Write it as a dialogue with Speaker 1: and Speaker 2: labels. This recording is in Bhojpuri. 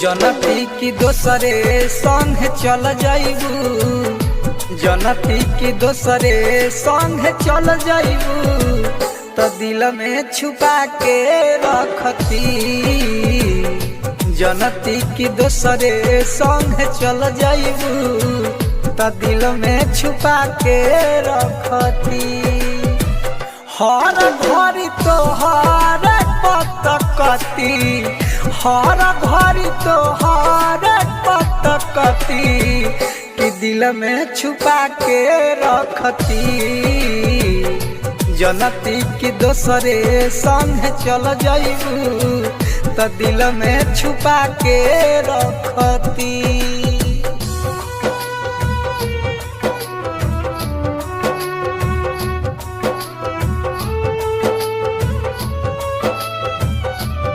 Speaker 1: जनती की दोसरे संग चल जाइबू, जनती की दोसरे संग चल जाइबू तो दिल में छुपा के रखती। जनती की दोसरे संग चल जाइबू तो दिल में छुपा के रखती। हर घड़ी तो हर पतकती, हर घड़ी तो हर पतकती कि दिल में छुपा के रखती। जनती की दोसरे संग चल जाइबू तो दिल में छुपा के रखती।